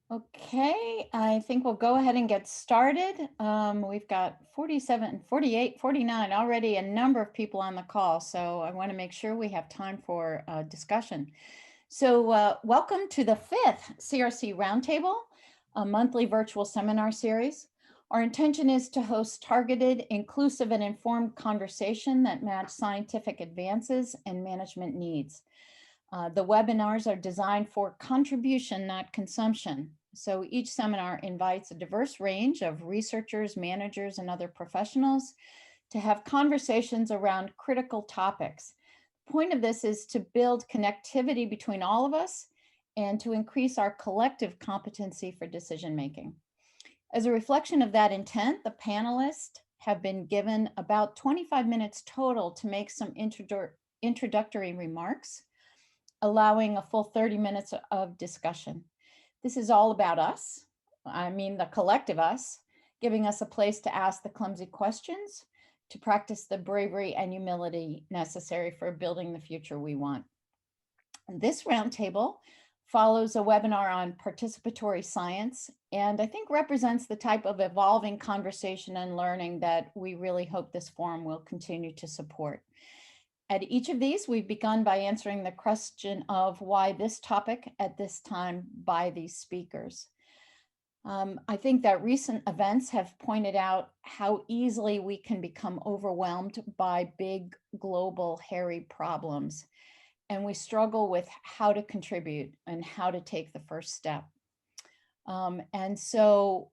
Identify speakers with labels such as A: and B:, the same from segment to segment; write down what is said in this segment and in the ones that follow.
A: Okay, I think we'll go ahead and get started. We've got 47, 48, 49 already, a number of people on the call, so I want to make sure we have time for discussion. So welcome to the fifth CRC Roundtable, a monthly virtual seminar series. Our intention is to host targeted, inclusive, and informed conversation that match scientific advances and management needs. The webinars are designed for contribution, not consumption. So each seminar invites a diverse range of researchers, managers, and other professionals to have conversations around critical topics. The point of this is to build connectivity between all of us and to increase our collective competency for decision making. As a reflection of that intent, the panelists have been given about 25 minutes total to make some introductory remarks, allowing a full 30 minutes of discussion. This is all about us, I mean the collective us, giving us a place to ask the clumsy questions, to practice the bravery and humility necessary for building the future we want. This roundtable follows a webinar on participatory science, and I think represents the type of evolving conversation and learning that we really hope this forum will continue to support. At each of these, we've begun by answering the question of why this topic at this time by these speakers. I think that recent events have pointed out how easily we can become overwhelmed by big, global, hairy problems. And we struggle with how to contribute and how to take the first step. And so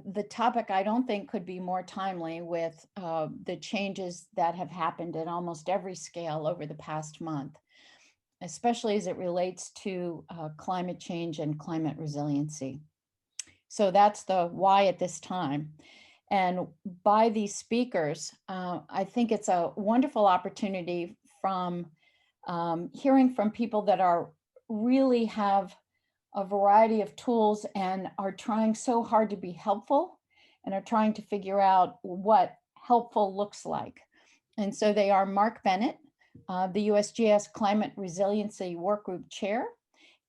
A: the topic I don't think could be more timely with the changes that have happened at almost every scale over the past month, especially as it relates to climate change and climate resiliency. So that's the why at this time. And by these speakers, I think it's a wonderful opportunity from hearing from people that are really have a variety of tools and are trying so hard to be helpful and are trying to figure out what helpful looks like. And so they are Mark Bennett, the USGS Climate Resiliency Workgroup Chair,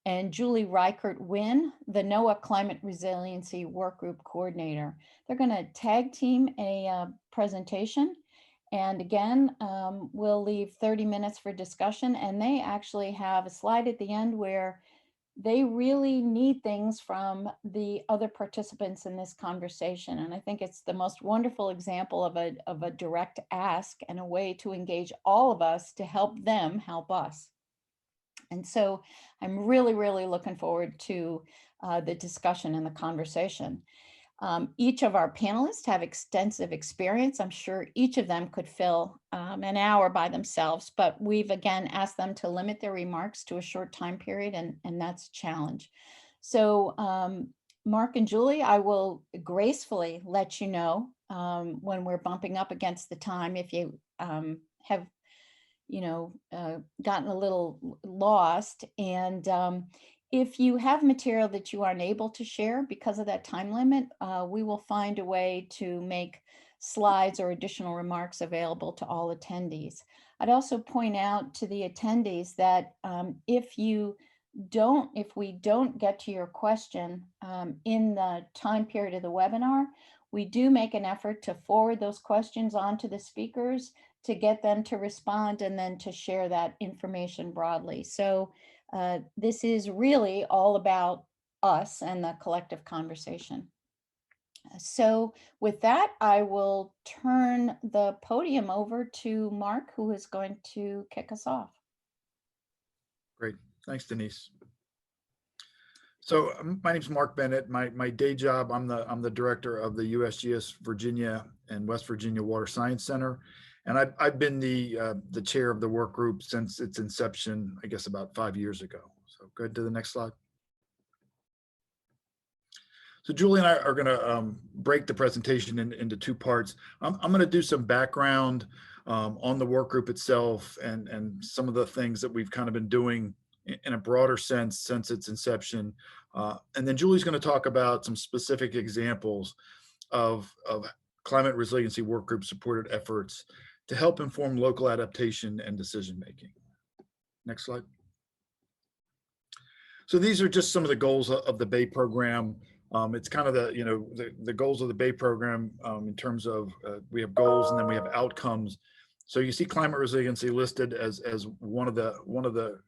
A: and Julie Reichert-Wynn, the NOAA Climate Resiliency Workgroup Coordinator. They're going to tag team a presentation. And again, we'll leave 30 minutes for discussion. And they actually have a slide at the end where they really need things from the other participants in this conversation. And I think it's the most wonderful example of a direct ask and a way to engage all of us to help them help us. And so I'm really, really looking forward to the discussion and the conversation. Each of our panelists have extensive experience. I'm sure each of them could fill an hour by themselves, but we've again asked them to limit their remarks to a short time period, and that's a challenge. So Mark and Julie, I will gracefully let you know when we're bumping up against the time if you have gotten a little lost. And if you have material that you aren't able to share because of that time limit, we will find a way to make slides or additional remarks available to all attendees. I'd also point out to the attendees that if we don't get to your question in the time period of the webinar, we do make an effort to forward those questions on to the speakers to get them to respond and then to share that information broadly. So this is really all about us and the collective conversation. So with that, I will turn the podium over to Mark, who is going to kick us off.
B: Great, thanks, Denise. So my name is Mark Bennett. My day job, I'm the director of the USGS Virginia and West Virginia Water Science Center, and I've been the chair of the work group since its inception, I guess about 5 years ago. So go ahead to the next slide. So Julie and I are going to break the presentation into two parts. I'm going to do some background on the work group itself and some of the things that we've kind of been doing in a broader sense since its inception. And then Julie's going to talk about some specific examples of climate resiliency workgroup supported efforts to help inform local adaptation and decision making. Next slide. So these are just some of the goals of the Bay Program. It's kind of the goals of the Bay Program in terms of we have goals and then we have outcomes. So you see climate resiliency listed as one of the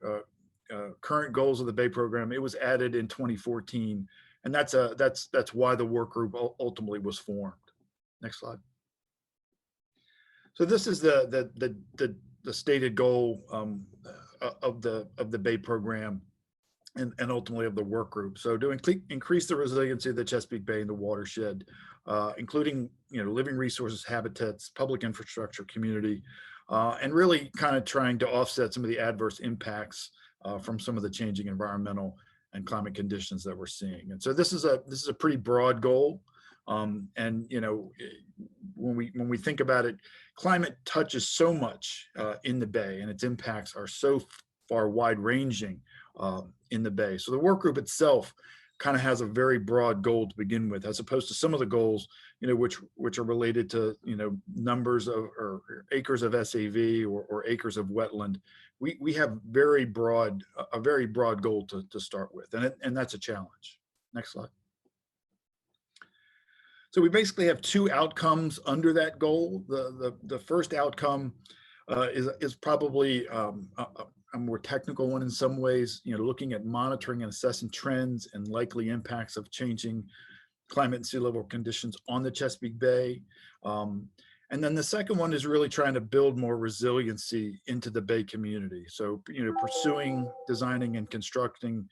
B: current goals of the Bay Program. It was added in 2014, and that's why the work group ultimately was formed. Next slide. So this is the stated goal of the Bay Program. And ultimately of the work group. So to increase the resiliency of the Chesapeake Bay and the watershed, including living resources, habitats, public infrastructure, community, and really kind of trying to offset some of the adverse impacts from some of the changing environmental and climate conditions that we're seeing. And so this is a pretty broad goal. And when we think about it, climate touches so much in the Bay, and its impacts are so far wide-ranging in the Bay. So the work group itself kind of has a very broad goal to begin with, as opposed to some of the goals, which are related to, numbers of or acres of SAV or acres of wetland. We have a very broad goal to start with, and that's a challenge. Next slide. So we basically have two outcomes under that goal. The first outcome is probably a more technical one in some ways, looking at monitoring and assessing trends and likely impacts of changing climate and sea level conditions on the Chesapeake Bay. And then the second one is really trying to build more resiliency into the Bay community. So, pursuing, designing, and constructing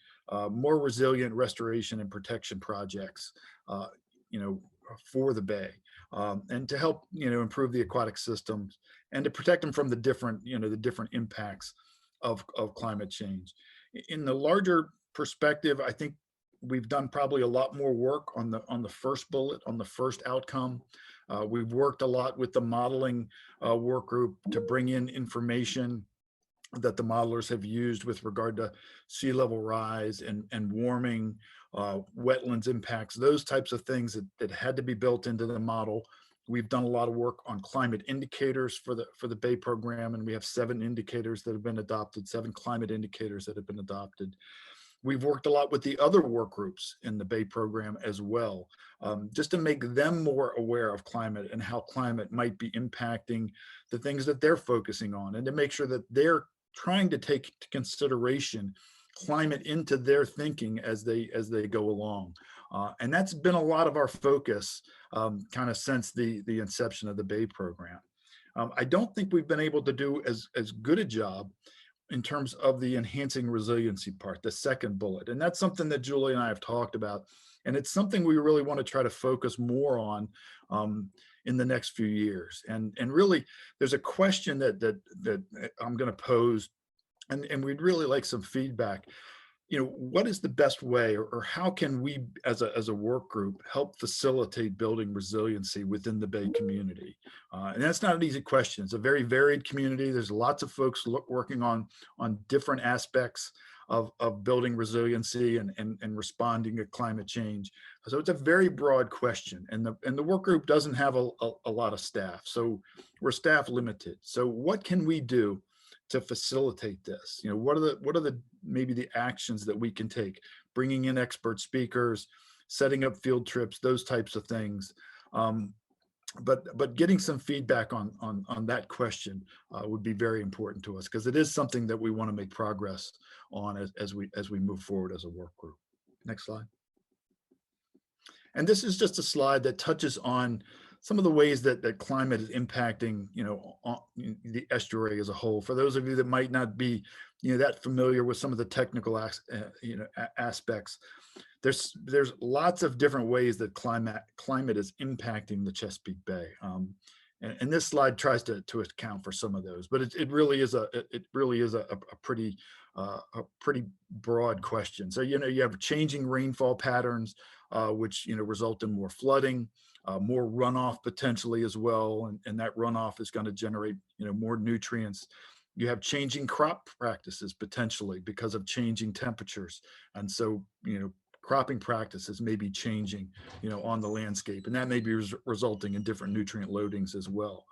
B: more resilient restoration and protection projects, for the Bay, and to help, improve the aquatic systems and to protect them from the different impacts of climate change. In the larger perspective, I think we've done probably a lot more work on the first bullet, on the first outcome. We've worked a lot with the modeling work group to bring in information that the modelers have used with regard to sea level rise and warming, wetlands impacts, those types of things that had to be built into the model. We've done a lot of work on climate indicators for the Bay Program, and we have 7 indicators that have been adopted, 7 climate indicators that have been adopted. We've worked a lot with the other work groups in the Bay Program as well, just to make them more aware of climate and how climate might be impacting the things that they're focusing on, and to make sure that they're trying to take into consideration climate into their thinking as they go along. And that's been a lot of our focus kind of since the inception of the Bay Program. I don't think we've been able to do as good a job in terms of the enhancing resiliency part, the second bullet. And that's something that Julie and I have talked about. And it's something we really want to try to focus more on in the next few years. And really, there's a question that I'm going to pose, and we'd really like some feedback. What is the best way, or how can we as a work group help facilitate building resiliency within the Bay community? And that's not an easy question. It's a very varied community. There's lots of folks working on different aspects of building resiliency and responding to climate change. So it's a very broad question, and the work group doesn't have a lot of staff. So we're staff limited. So what can we do to facilitate this? What are the maybe the actions that we can take? Bringing in expert speakers, setting up field trips, those types of things. But getting some feedback on that question would be very important to us, because it is something that we want to make progress on as we move forward as a work group. Next slide. And this is just a slide that touches on some of the ways that climate is impacting, the estuary as a whole. For those of you that might not be, that familiar with some of the technical, aspects, there's lots of different ways that climate is impacting the Chesapeake Bay. And this slide tries to account for some of those, but it really is a pretty broad question. So you have changing rainfall patterns, which result in more flooding, more runoff potentially as well, and that runoff is going to generate more nutrients. You have changing crop practices potentially because of changing temperatures, and so cropping practices may be changing on the landscape, and that may be resulting in different nutrient loadings as well.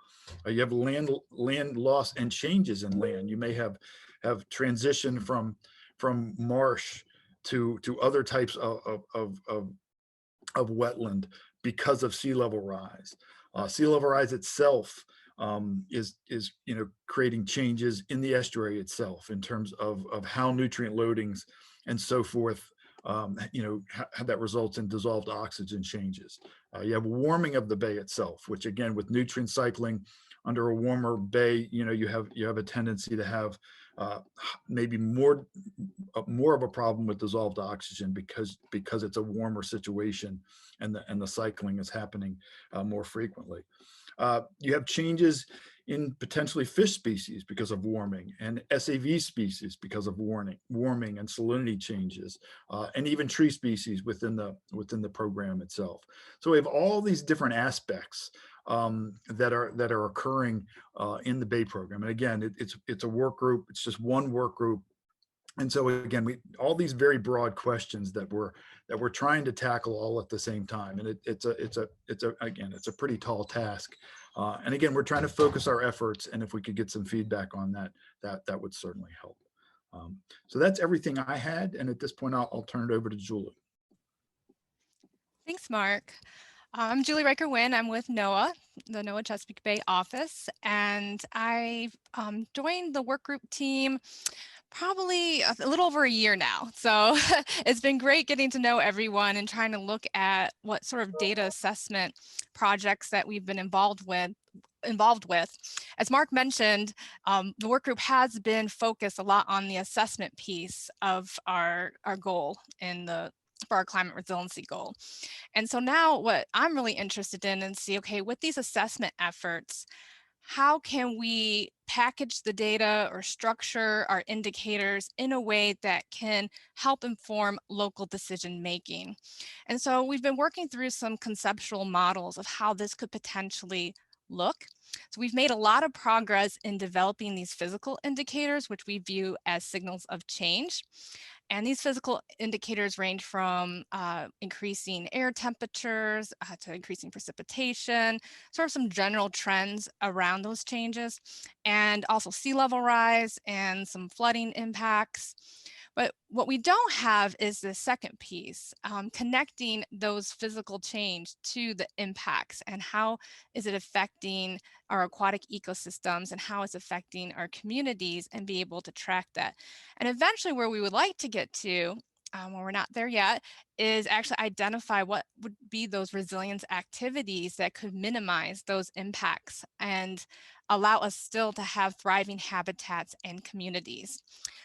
B: You have land loss and changes in land. You may have transition from marsh to other types of wetland because of sea level rise. Sea level rise itself is creating changes in the estuary itself in terms of how nutrient loadings and so forth, how that results in dissolved oxygen changes. You have warming of the bay itself, which again, with nutrient cycling under a warmer bay, you have a tendency to have maybe more of a problem with dissolved oxygen because it's a warmer situation and the cycling is happening more frequently. You have changes in potentially fish species because of warming, and SAV species because of warming and salinity changes, and even tree species within the program itself. So we have all these different aspects that are occurring in the Bay program. And again, it's a work group. It's just one work group. And so again, all these very broad questions that we're trying to tackle all at the same time, and it's a pretty tall task. And again, we're trying to focus our efforts, and if we could get some feedback on that would certainly help. So that's everything I had, and at this point, I'll turn it over to Julie.
C: Thanks, Mark. I'm Julie Riker-Wynn. I'm with NOAA, the NOAA Chesapeake Bay office, and I joined the work group team probably a little over a year now. So it's been great getting to know everyone and trying to look at what sort of data assessment projects that we've been involved with. As Mark mentioned, the work group has been focused a lot on the assessment piece of our goal for our climate resiliency goal. And so now what I'm really interested in and see, okay, with these assessment efforts, how can we package the data or structure our indicators in a way that can help inform local decision making? And so we've been working through some conceptual models of how this could potentially look. So we've made a lot of progress in developing these physical indicators, which we view as signals of change. And these physical indicators range from increasing air temperatures to increasing precipitation, sort of some general trends around those changes, and also sea level rise and some flooding impacts. But what we don't have is the second piece, connecting those physical change to the impacts and how is it affecting our aquatic ecosystems and how it's affecting our communities and be able to track that. And eventually where we would like to get to, when we're not there yet, is actually identify what would be those resilience activities that could minimize those impacts and allow us still to have thriving habitats and communities.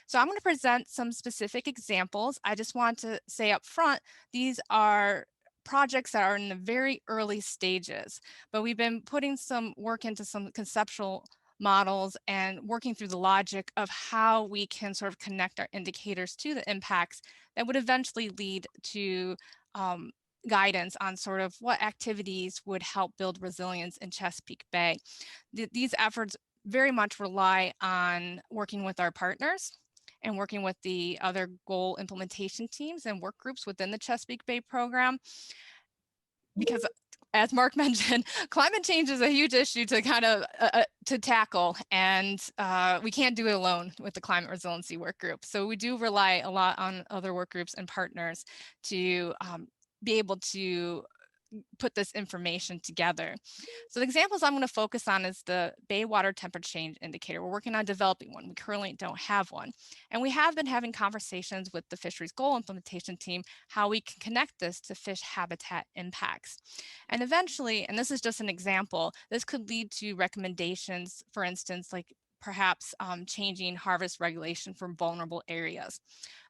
C: So I'm going to present some specific examples. I just want to say up front, these are projects that are in the very early stages, but we've been putting some work into some conceptual models and working through the logic of how we can sort of connect our indicators to the impacts that would eventually lead to guidance on sort of what activities would help build resilience in Chesapeake Bay. These efforts very much rely on working with our partners and working with the other goal implementation teams and work groups within the Chesapeake Bay program. Because as Mark mentioned, climate change is a huge issue to kind of to tackle, and we can't do it alone with the climate resiliency work group. So we do rely a lot on other work groups and partners to be able to put this information together. So the examples I'm going to focus on is the Bay water temperature change indicator. We're working on developing one. We currently don't have one. And we have been having conversations with the fisheries goal implementation team, how we can connect this to fish habitat impacts. And eventually, and this is just an example, this could lead to recommendations, for instance, like perhaps changing harvest regulation for vulnerable areas.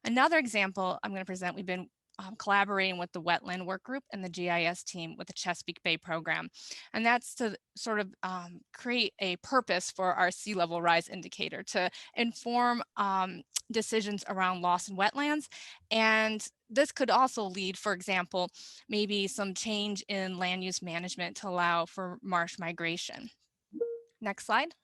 C: Another example I'm going to present, we've been collaborating with the wetland work group and the GIS team with the Chesapeake Bay program. And that's to sort of create a purpose for our sea level rise indicator to inform decisions around loss in wetlands. And this could also lead, for example, maybe some change in land use management to allow for marsh migration. Next slide.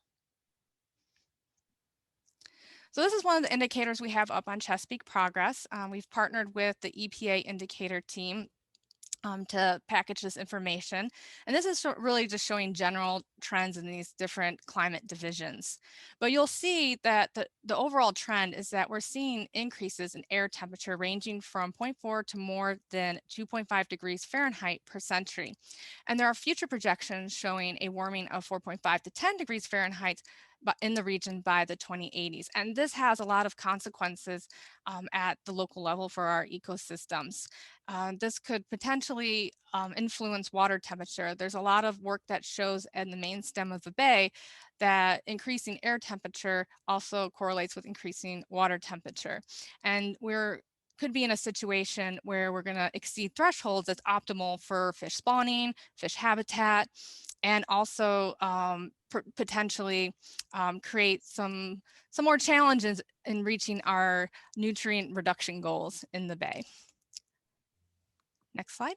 C: So this is one of the indicators we have up on Chesapeake Progress. We've partnered with the EPA indicator team to package this information. And this is really just showing general trends in these different climate divisions. But you'll see that the overall trend is that we're seeing increases in air temperature ranging from 0.4 to more than 2.5 degrees Fahrenheit per century. And there are future projections showing a warming of 4.5 to 10 degrees Fahrenheit in the region by the 2080s. And this has a lot of consequences at the local level for our ecosystems. This could potentially influence water temperature. There's a lot of work that shows in the main stem of the bay that increasing air temperature also correlates with increasing water temperature. And we're could be in a situation where we're going to exceed thresholds that's optimal for fish spawning, fish habitat, and also potentially create some more challenges in reaching our nutrient reduction goals in the bay. Next slide.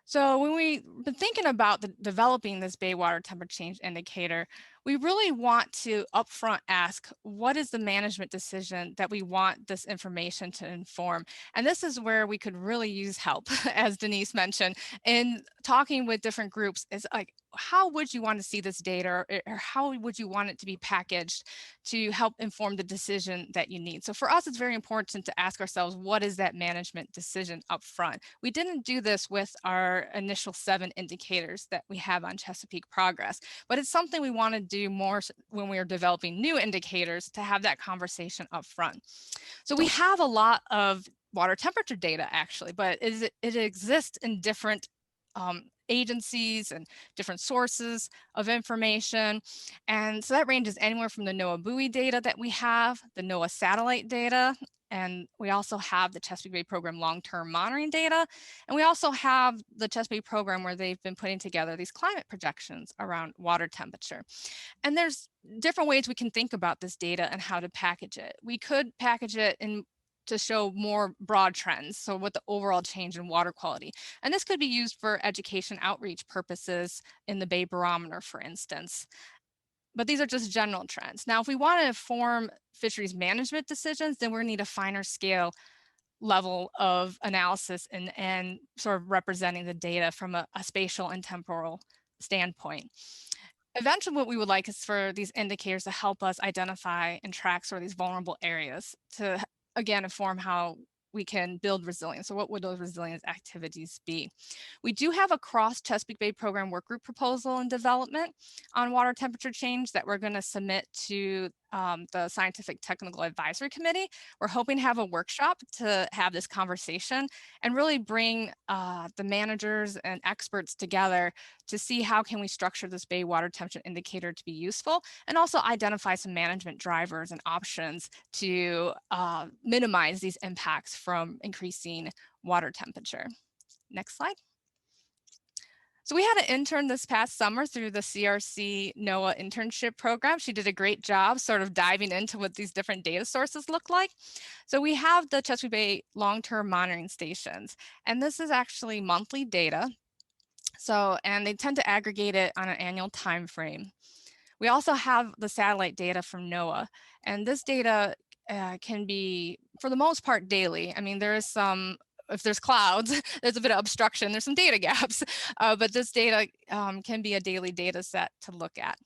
C: So when we've been thinking about developing this bay water temperature change indicator, we really want to upfront ask, what is the management decision that we want this information to inform? And this is where we could really use help, as Denise mentioned, in talking with different groups. Is like, how would you want to see this data, or how would you want it to be packaged to help inform the decision that you need? So for us, it's very important to ask ourselves, what is that management decision up front? We didn't do this with our initial 7 indicators that we have on Chesapeake Progress, but it's something we want to do more when we are developing new indicators, to have that conversation up front. So we have a lot of water temperature data actually, but it exists in different agencies and different sources of information. And so that ranges anywhere from the NOAA buoy data that we have, the NOAA satellite data, and we also have the Chesapeake Bay Program long-term monitoring data. And we also have the Chesapeake Program where they've been putting together these climate projections around water temperature. And there's different ways we can think about this data and how to package it. We could package it to show more broad trends, so what the overall change in water quality. And this could be used for education outreach purposes in the Bay Barometer, for instance. But these are just general trends. Now, if we want to inform fisheries management decisions, then we're going to need a finer scale level of analysis and sort of representing the data from a spatial and temporal standpoint. Eventually, what we would like is for these indicators to help us identify and track sort of these vulnerable areas to, again, inform how we can build resilience. So what would those resilience activities be? We do have a cross Chesapeake Bay Program workgroup proposal in development on water temperature change that we're going to submit to the Scientific Technical Advisory Committee. We're hoping to have a workshop to have this conversation and really bring the managers and experts together to see how can we structure this bay water temperature indicator to be useful, and also identify some management drivers and options to minimize these impacts from increasing water temperature. Next slide. So we had an intern this past summer through the CRC NOAA internship program. She did a great job sort of diving into what these different data sources look like. So we have the Chesapeake Bay long-term monitoring stations, and this is actually monthly data. So, and they tend to aggregate it on an annual time frame. We also have the satellite data from NOAA, and this data can be, for the most part, daily. I mean, there is some, if there's clouds, there's a bit of obstruction, there's some data gaps, but this data can be a daily data set to look at.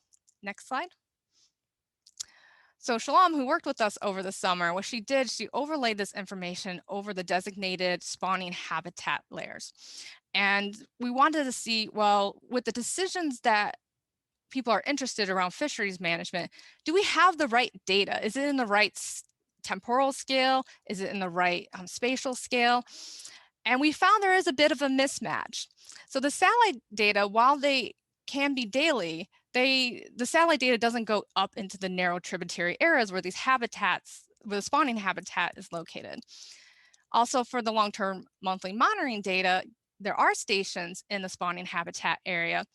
C: Next slide. So Shalom, who worked with us over the summer, what she did, she overlaid this information over the designated spawning habitat layers. And we wanted to see, well, with the decisions that people are interested around fisheries management, do we have the right data? Is it in the right temporal scale? Is it in the right spatial scale? And we found there is a bit of a mismatch. So the satellite data, while they can be daily, the satellite data doesn't go up into the narrow tributary areas where these habitats, where the spawning habitat is located. Also, for the long-term monthly monitoring data, there are stations in the spawning habitat area,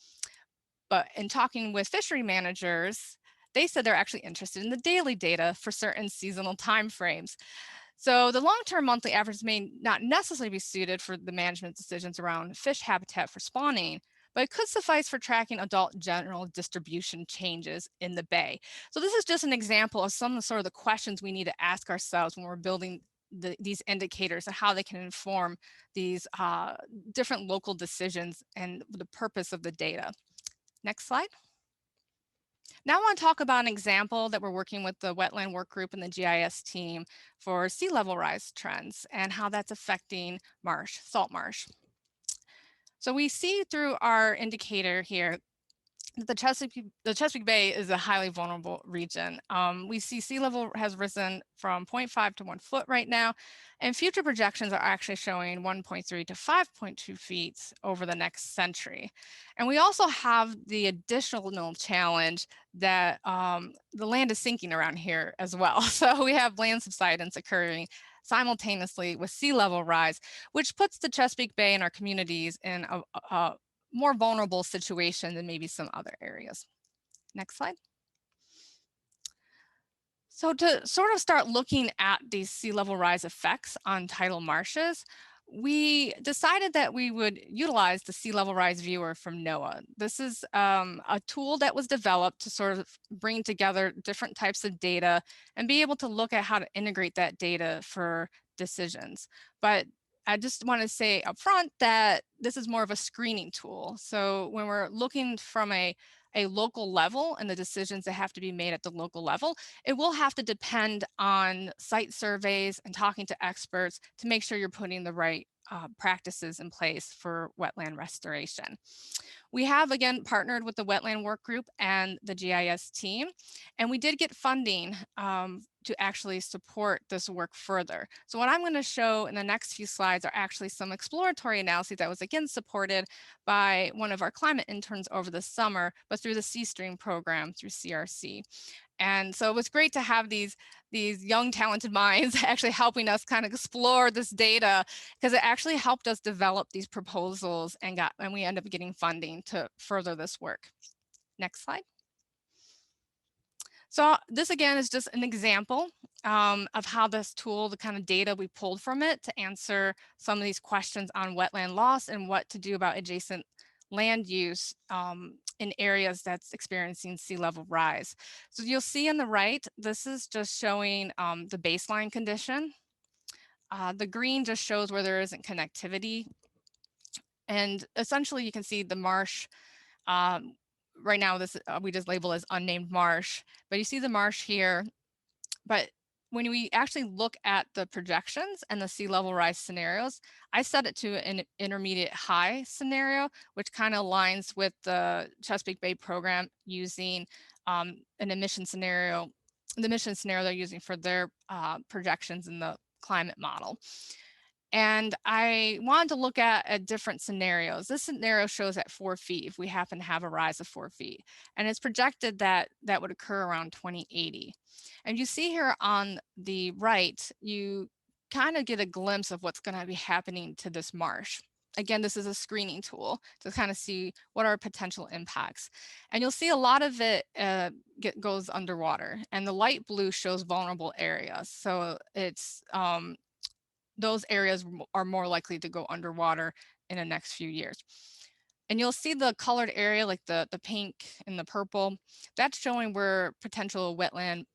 C: but in talking with fishery managers, they said they're actually interested in the daily data for certain seasonal timeframes. So the long-term monthly average may not necessarily be suited for the management decisions around fish habitat for spawning, but it could suffice for tracking adult general distribution changes in the bay. So this is just an example of some of the questions we need to ask ourselves when we're building these indicators and how they can inform these different local decisions and the purpose of the data. Next slide. Now I want to talk about an example that we're working with the wetland work group and the GIS team for sea level rise trends and how that's affecting marsh, salt marsh. So we see through our indicator here that the Chesapeake Bay is a highly vulnerable region. We see sea level has risen from 0.5 to 1 foot right now, and future projections are actually showing 1.3 to 5.2 feet over the next century. And we also have the additional challenge that the land is sinking around here as well. So we have land subsidence occurring simultaneously with sea level rise, which puts the Chesapeake Bay and our communities in a more vulnerable situation than maybe some other areas. Next slide. So to sort of start looking at these sea level rise effects on tidal marshes, we decided that we would utilize the sea level rise viewer from NOAA. This is a tool that was developed to sort of bring together different types of data and be able to look at how to integrate that data for decisions. But I just want to say up front that this is more of a screening tool. So when we're looking from a local level and the decisions that have to be made at the local level, it will have to depend on site surveys and talking to experts to make sure you're putting the right practices in place for wetland restoration. We have, again, partnered with the Wetland Work Group and the GIS team, and we did get funding to actually support this work further. So what I'm going to show in the next few slides are actually some exploratory analyses that was, again, supported by one of our climate interns over the summer, but through the C-Stream program through CRC. And so it was great to have these young, talented minds actually helping us kind of explore this data, because it actually helped us develop these proposals and we ended up getting funding to further this work. Next slide. So this again is just an example of how this tool, the kind of data we pulled from it to answer some of these questions on wetland loss and what to do about adjacent land use in areas that's experiencing sea level rise. So you'll see on the right, this is just showing the baseline condition. The green just shows where there isn't connectivity. And essentially you can see the marsh. Right now, this we just label as unnamed marsh, but you see the marsh here. But when we actually look at the projections and the sea level rise scenarios, I set it to an intermediate high scenario, which kind of aligns with the Chesapeake Bay Program using an emission scenario, the emission scenario they're using for their projections in the climate model. And I wanted to look at different scenarios. This scenario shows at 4 feet if we happen to have a rise of 4 feet. And it's projected that that would occur around 2080. And you see here on the right, you kind of get a glimpse of what's going to be happening to this marsh. Again, this is a screening tool to kind of see what are potential impacts. And you'll see a lot of it goes underwater. And the light blue shows vulnerable areas. So it's those areas are more likely to go underwater in the next few years. And you'll see the colored area, like the pink and the purple, that's showing where potential wetland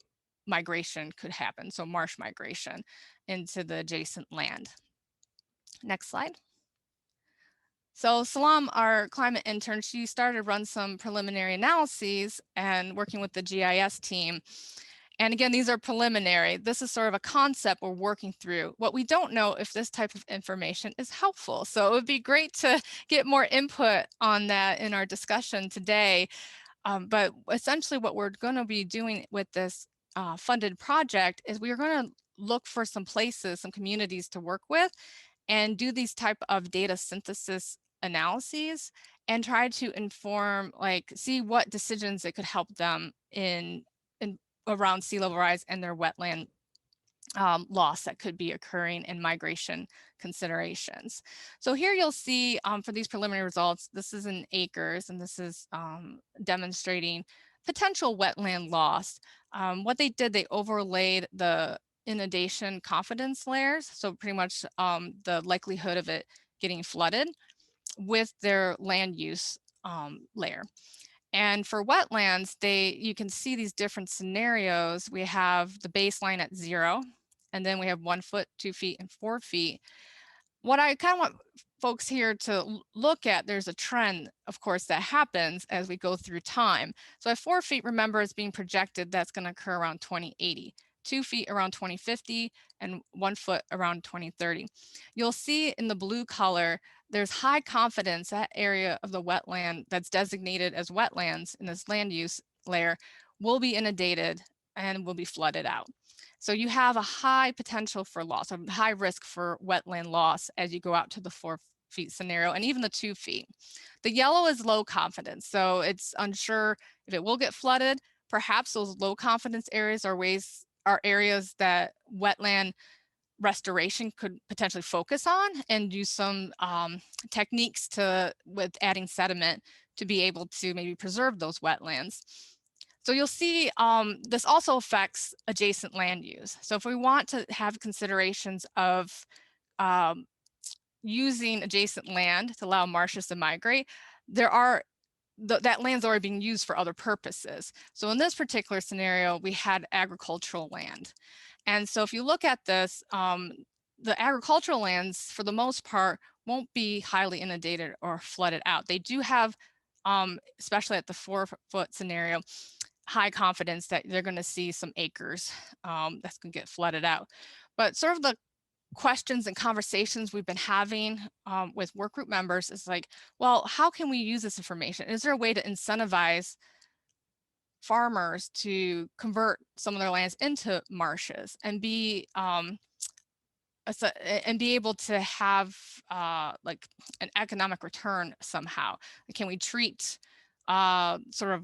C: migration could happen. So marsh migration into the adjacent land. Next slide. So Salam, our climate intern, she started to run some preliminary analyses and working with the GIS team. And again, these are preliminary. This is sort of a concept we're working through. What we don't know if this type of information is helpful. So it would be great to get more input on that in our discussion today. But essentially what we're going to be doing with this funded project is we are going to look for some places, some communities to work with and do these type of data synthesis analyses and try to inform, like, see what decisions it could help them in around sea level rise and their wetland loss that could be occurring in migration considerations. So here you'll see for these preliminary results, this is in acres and this is demonstrating potential wetland loss. What they did, they overlaid the inundation confidence layers, so pretty much the likelihood of it getting flooded with their land use layer. And for wetlands, you can see these different scenarios. We have the baseline at 0, and then we have 1 foot, 2 feet, and 4 feet. What I kind of want folks here to look at, there's a trend, of course, that happens as we go through time. So at 4 feet, remember, is being projected that's going to occur around 2080, 2 feet around 2050, and 1 foot around 2030. You'll see in the blue color, there's high confidence that area of the wetland that's designated as wetlands in this land use layer will be inundated and will be flooded out. So you have a high potential for loss, a high risk for wetland loss as you go out to the 4 feet scenario and even the 2 feet. The yellow is low confidence, so it's unsure if it will get flooded. Perhaps those low confidence areas are areas that wetland restoration could potentially focus on and use some techniques with adding sediment to be able to maybe preserve those wetlands. So you'll see this also affects adjacent land use. So if we want to have considerations of using adjacent land to allow marshes to migrate, that land's already being used for other purposes. So in this particular scenario, we had agricultural land. And so if you look at this, the agricultural lands, for the most part, won't be highly inundated or flooded out. They do have, especially at the 4 foot scenario, high confidence that they're going to see some acres that's going to get flooded out. But sort of the questions and conversations we've been having with work group members is like, well, how can we use this information? Is there a way to incentivize farmers to convert some of their lands into marshes and be able to have like an economic return somehow? Can we treat sort of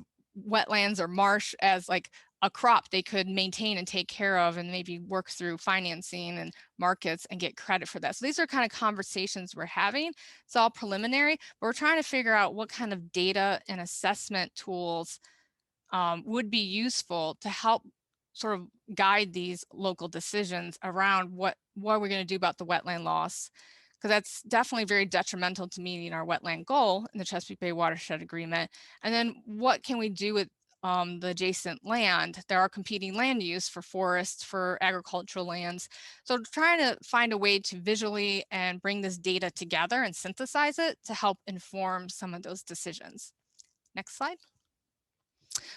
C: wetlands or marsh as like a crop they could maintain and take care of and maybe work through financing and markets and get credit for that? So these are kind of conversations we're having. It's all preliminary, but we're trying to figure out what kind of data and assessment tools would be useful to help sort of guide these local decisions around what we're going to do about the wetland loss, because that's definitely very detrimental to meeting our wetland goal in the Chesapeake Bay Watershed Agreement. And then what can we do with the adjacent land? There are competing land use for forests, for agricultural lands. So trying to find a way to visually and bring this data together and synthesize it to help inform some of those decisions. Next slide.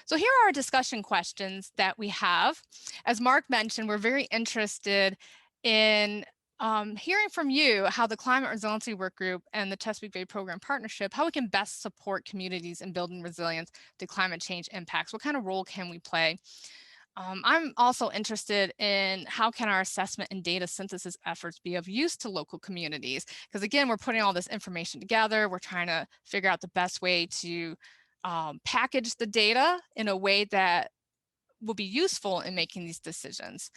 C: So here are our discussion questions that we have. As Mark mentioned, we're very interested in hearing from you how the Climate Resiliency Work Group and the Chesapeake Bay Program Partnership, how we can best support communities in building resilience to climate change impacts. What kind of role can we play? I'm also interested in how can our assessment and data synthesis efforts be of use to local communities? Because again, we're putting all this information together. We're trying to figure out the best way to package the data in a way that will be useful in making these decisions.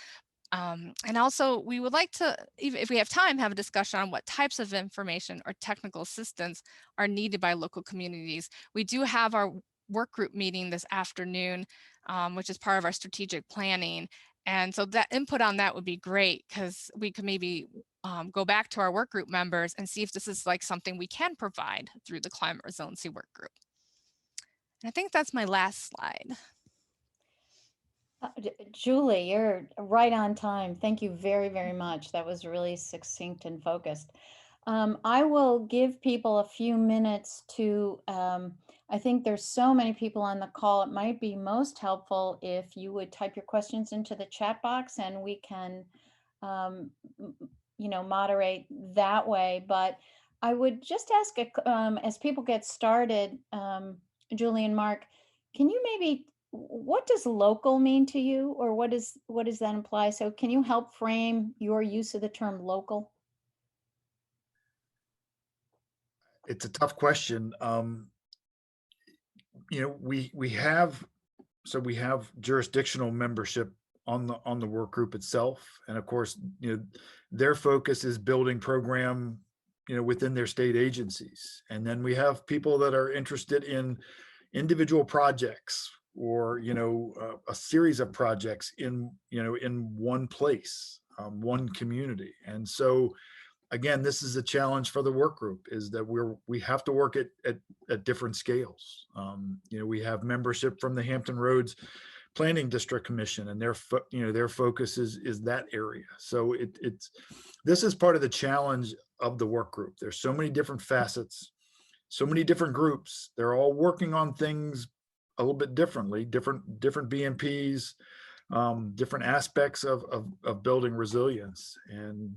C: And also, we would like to, if we have time, have a discussion on what types of information or technical assistance are needed by local communities. We do have our work group meeting this afternoon, which is part of our strategic planning. And so that input on that would be great, because we could maybe go back to our work group members and see if this is like something we can provide through the Climate Resiliency Work Group. I think that's my last slide.
A: Julie, you're right on time. Thank you very, very much. That was really succinct and focused. I will give people a few minutes to, I think there's so many people on the call. It might be most helpful if you would type your questions into the chat box and we can, moderate that way. But I would just ask, as people get started, Julie and Mark, can you maybe, what does local mean to you, or what does that imply? So can you help frame your use of the term local?
B: It's a tough question. We have jurisdictional membership on the work group itself, and of course, their focus is building program, within their state agencies. And then we have people that are interested in individual projects or a series of projects in one place, one community. And so again, this is a challenge for the work group, is that we have to work at different scales. We have membership from the Hampton Roads planning district commission, and their focus is that area. So this is part of the challenge of the work group. There's so many different facets, so many different groups. They're all working on things a little bit differently, different BMPs, different aspects of building resilience. And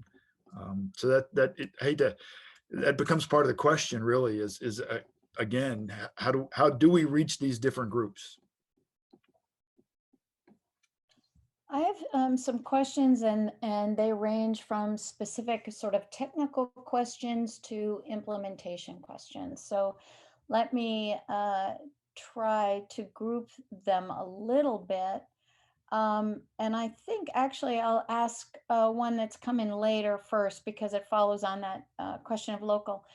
B: so that becomes part of the question, really, is again, how do we reach these different groups?
A: I have some questions, and they range from specific sort of technical questions to implementation questions. So let me try to group them a little bit. And I think actually I'll ask one that's coming later first, because it follows on that question of local.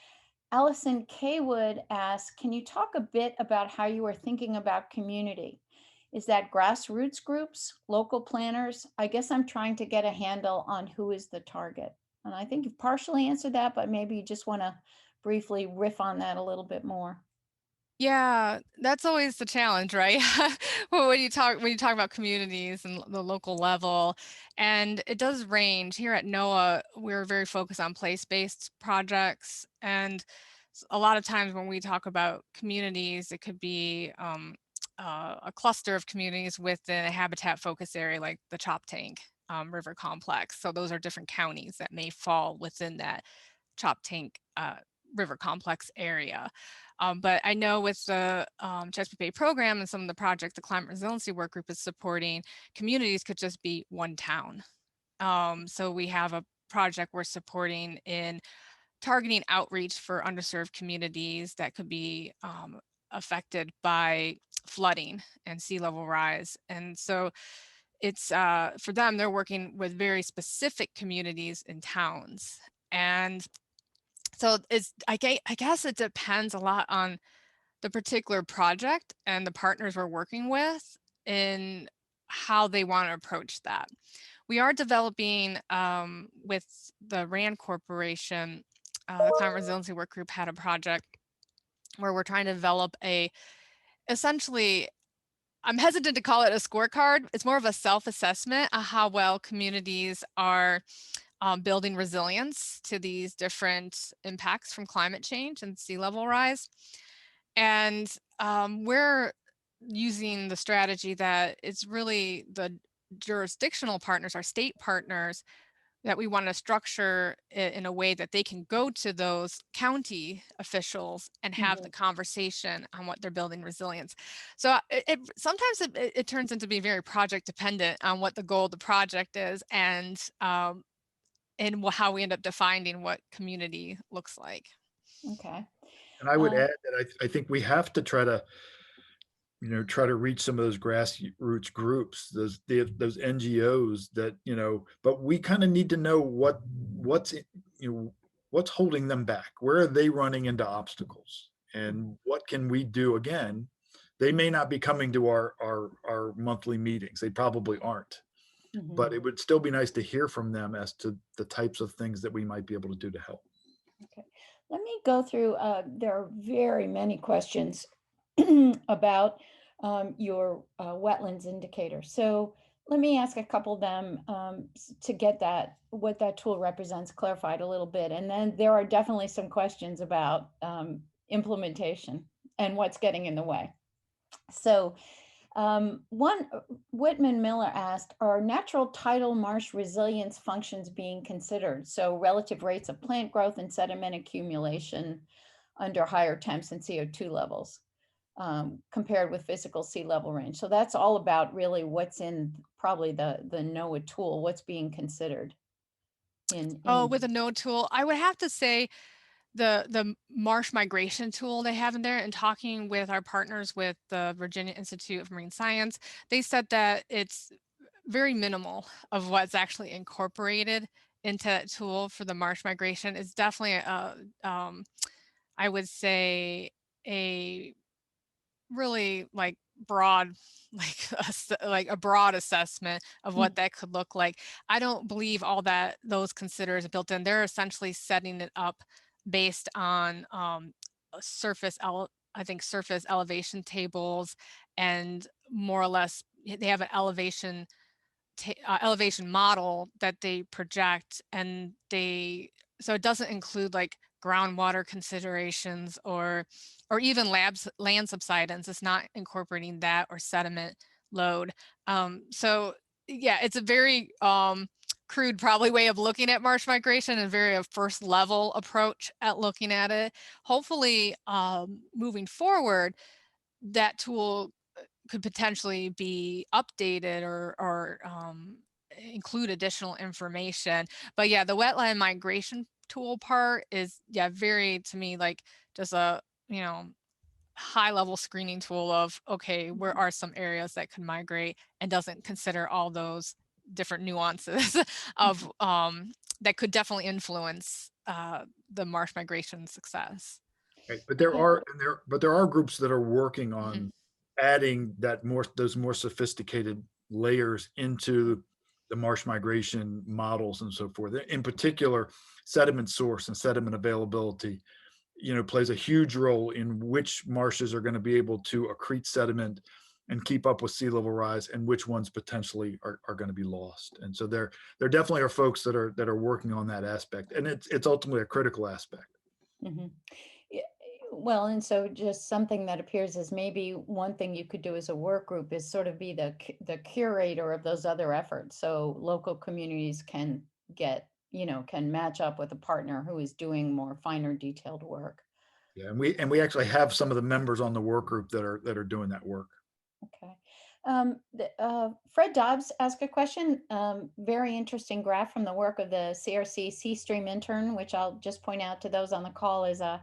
A: Allison Kaywood asks, can you talk a bit about how you are thinking about community? Is that grassroots groups, local planners? I guess I'm trying to get a handle on who is the target. And I think you've partially answered that, but maybe you just want to briefly riff on that a little bit more.
C: Yeah, that's always the challenge, right? Well, when you talk about communities and the local level, and it does range. Here at NOAA, we're very focused on place-based projects, and a lot of times when we talk about communities, it could be a cluster of communities within a habitat focus area, like the Choptank River Complex. So those are different counties that may fall within that Choptank River Complex area. But I know with the Chesapeake Bay Program and some of the projects the Climate Resiliency Work Group is supporting, communities could just be one town. So we have a project we're supporting in targeting outreach for underserved communities that could be affected by flooding and sea level rise. And so it's for them, they're working with very specific communities and towns. And so I guess it depends a lot on the particular project and the partners we're working with in how they want to approach that. We are developing with the RAND Corporation, the Climate Resiliency Work Group had a project where we're trying to develop essentially, I'm hesitant to call it a scorecard. It's more of a self-assessment of how well communities are building resilience to these different impacts from climate change and sea level rise. And we're using the strategy that it's really the jurisdictional partners, our state partners, that we want to structure it in a way that they can go to those county officials and have the conversation on what they're building resilience. So sometimes it turns into being very project dependent on what the goal of the project is, and how we end up defining what community looks like.
A: Okay.
B: And I would add that I think we have to try to reach some of those grassroots groups, those NGOs that, but we kind of need to know what's holding them back. Where are they running into obstacles, and what can we do? Again, they may not be coming to our monthly meetings. They probably aren't, but it would still be nice to hear from them as to the types of things that we might be able to do to help.
A: Okay, let me go through, there are very many questions about your wetlands indicator. So let me ask a couple of them to get what that tool represents clarified a little bit. And then there are definitely some questions about implementation and what's getting in the way. So one, Whitman Miller asked, are natural tidal marsh resilience functions being considered? So relative rates of plant growth and sediment accumulation under higher temps and CO2 levels compared with physical sea level range. So that's all about really what's in probably the NOAA tool, what's being considered
C: With a NOAA tool, I would have to say the marsh migration tool they have in there, and talking with our partners with the Virginia Institute of Marine Science, they said that it's very minimal of what's actually incorporated into that tool for the marsh migration. It's definitely I would say a really broad, like a broad assessment of what that could look like. I don't believe all that those considers built in. They're essentially setting it up based on surface elevation tables, and more or less they have an elevation model that they project, and so it doesn't include like groundwater considerations or even land subsidence. It's not incorporating that or sediment load. So yeah, it's a very crude probably way of looking at marsh migration, and very a first level approach at looking at it. Hopefully, moving forward, that tool could potentially be updated or include additional information. But yeah, the wetland migration tool part is, yeah, very, to me, like just a, high level screening tool of, okay, where are some areas that could migrate, and doesn't consider all those different nuances of that could definitely influence the marsh migration success.
B: Right. But
A: Yeah.
B: there are groups that are working
C: Mhm.
B: on adding those more sophisticated layers into the marsh migration models and so forth. In particular, sediment source and sediment availability, plays a huge role in which marshes are going to be able to accrete sediment and keep up with sea level rise, and which ones potentially are going to be lost. And so there definitely are folks that are working on that aspect, and it's ultimately a critical aspect.
A: Mhm. Yeah, well, and so just something that appears as maybe one thing you could do as a work group is sort of be the curator of those other efforts. So local communities can can match up with a partner who is doing more finer detailed work.
B: Yeah, and we actually have some of the members on the work group that are doing that work.
A: Okay. Fred Dobbs asked a question. Very interesting graph from the work of the CRC Sea Stream Intern, which I'll just point out to those on the call is a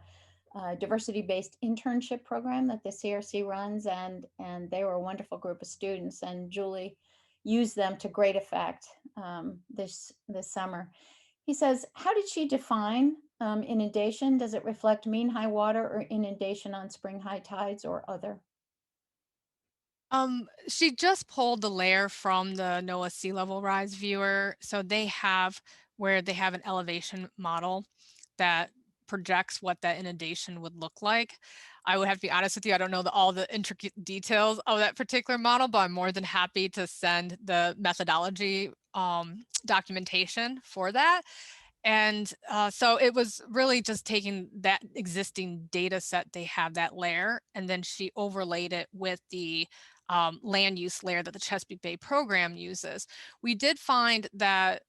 A: diversity-based internship program that the CRC runs, and they were a wonderful group of students, and Julie used them to great effect this summer. He says, how did she define inundation? Does it reflect mean high water or inundation on spring high tides or other?
C: She just pulled the layer from the NOAA sea level rise viewer. So they have where they have an elevation model that projects what that inundation would look like. I would have to be honest with you, I don't know all the intricate details of that particular model, but I'm more than happy to send the methodology documentation for that. And so it was really just taking that existing data set, they have that layer, and then she overlaid it with the land use layer that the Chesapeake Bay Program uses. We did find that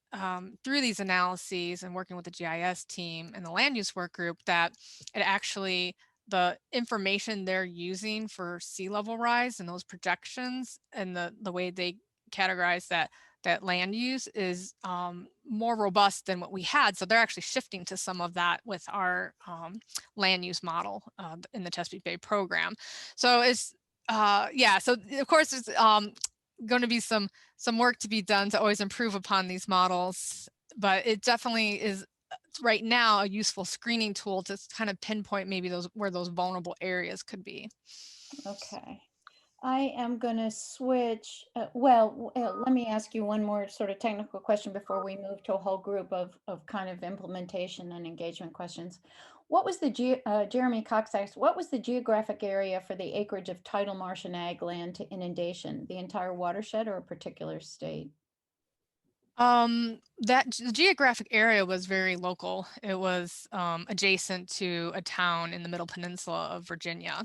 C: through these analyses and working with the GIS team and the land use work group, that it actually, the information they're using for sea level rise and those projections and the way they categorize that land use is more robust than what we had. So they're actually shifting to some of that with our land use model in the Chesapeake Bay Program. So it's, yeah, so of course there's going to be some work to be done to always improve upon these models, but it definitely is right now a useful screening tool to kind of pinpoint maybe where those vulnerable areas could be.
A: Okay. I am going to switch. Let me ask you one more sort of technical question before we move to a whole group of kind of implementation and engagement questions. What was Jeremy Cox asked, what was the geographic area for the acreage of tidal marsh and ag land to inundation? The entire watershed or a particular state?
C: That the geographic area was very local. It was adjacent to a town in the Middle Peninsula of Virginia.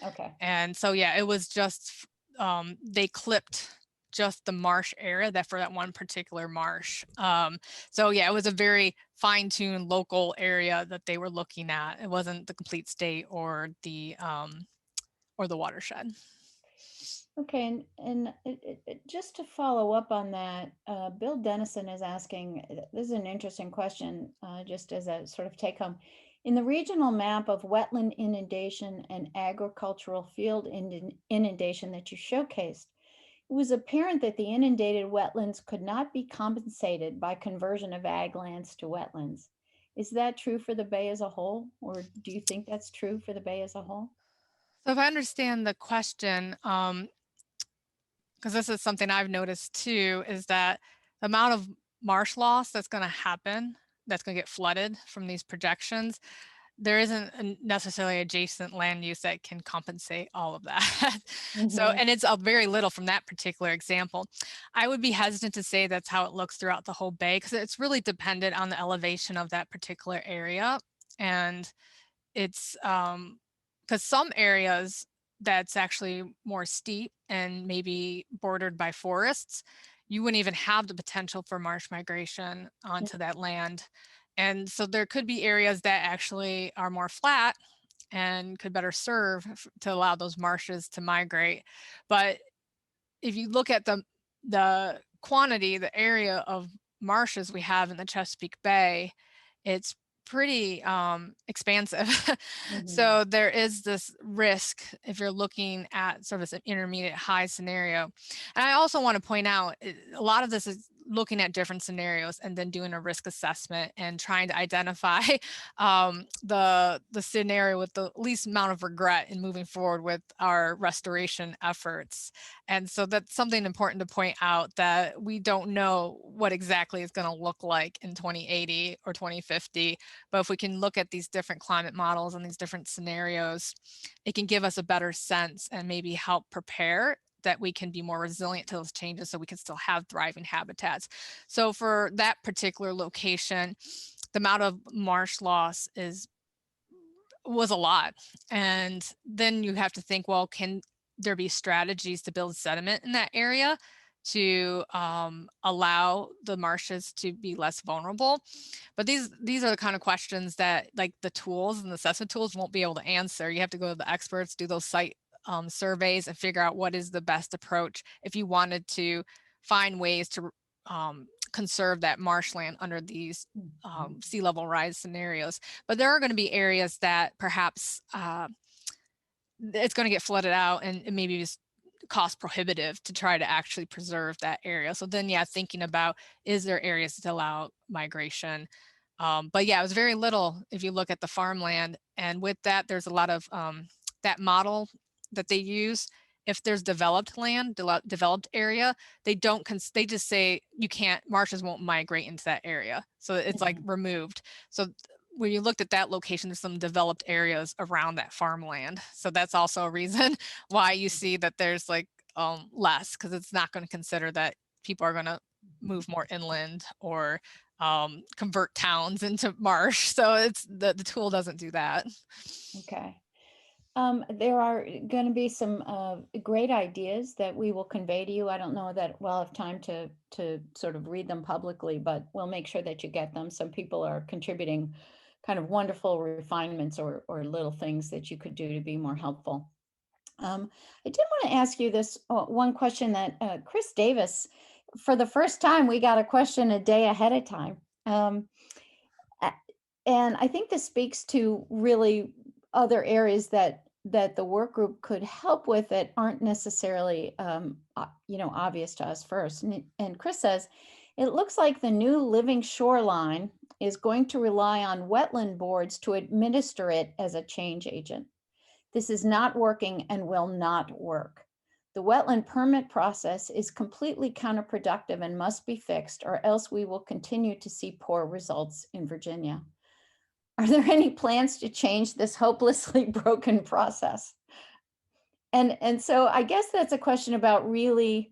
A: Okay.
C: And so, yeah, it was just, they clipped just the marsh area that for that one particular marsh. So yeah, it was a very fine-tuned local area that they were looking at. It wasn't the complete state or the watershed.
A: Okay, and just to follow up on that, Bill Dennison is asking, this is an interesting question, just as a sort of take home. In the regional map of wetland inundation and agricultural field inundation that you showcased, it was apparent that the inundated wetlands could not be compensated by conversion of ag lands to wetlands. Is that true for the bay as a whole, or do you think that's true for the bay as a whole?
C: So if I understand the question, because this is something I've noticed too, is that the amount of marsh loss that's going to happen, that's going to get flooded from these projections, there isn't necessarily adjacent land use that can compensate all of that. So,
A: Mhm.
C: and it's a very little from that particular example. I would be hesitant to say that's how it looks throughout the whole bay, because it's really dependent on the elevation of that particular area. And it's because some areas that's actually more steep and maybe bordered by forests, you wouldn't even have the potential for marsh migration onto that land. And so there could be areas that actually are more flat and could better serve to allow those marshes to migrate. But if you look at the quantity, the area of marshes we have in the Chesapeake Bay, it's pretty expansive.
A: Mhm.
C: So there is this risk if you're looking at sort of an intermediate high scenario. And I also want to point out a lot of this is looking at different scenarios and then doing a risk assessment and trying to identify the scenario with the least amount of regret in moving forward with our restoration efforts. And so that's something important to point out, that we don't know what exactly it's going to look like in 2080 or 2050. But if we can look at these different climate models and these different scenarios, it can give us a better sense and maybe help prepare that we can be more resilient to those changes so we can still have thriving habitats. So for that particular location, the amount of marsh loss was a lot. And then you have to think, well, can there be strategies to build sediment in that area to allow the marshes to be less vulnerable? But these are the kind of questions that like the tools and the assessment tools won't be able to answer. You have to go to the experts, do those site surveys, and figure out what is the best approach if you wanted to find ways to conserve that marshland under these sea level rise scenarios. But there are going to be areas that perhaps it's going to get flooded out and maybe just cost prohibitive to try to actually preserve that area. So then, yeah, thinking about, is there areas to allow migration? But yeah, it was very little if you look at the farmland. And with that, there's a lot of that model that they use. If there's developed land, developed area, they don't, they just say you can't, marshes won't migrate into that area. So it's like removed. So when you looked at that location, there's some developed areas around that farmland. So that's also a reason why you see that there's like less, because it's not going to consider that people are going to move more inland or convert towns into marsh. So it's the tool doesn't do that.
A: Okay. There are going to be some great ideas that we will convey to you. I don't know that we'll have time to sort of read them publicly, but we'll make sure that you get them. Some people are contributing kind of wonderful refinements or little things that you could do to be more helpful. I did want to ask you this one question that Chris Davis, for the first time, we got a question a day ahead of time. A- and I think this speaks to really other areas that the work group could help with that aren't necessarily obvious to us first. And Chris says, it looks like the new living shoreline is going to rely on wetland boards to administer it as a change agent. This is not working and will not work. The wetland permit process is completely counterproductive and must be fixed, or else we will continue to see poor results in Virginia. Are there any plans to change this hopelessly broken process? And so I guess that's a question about really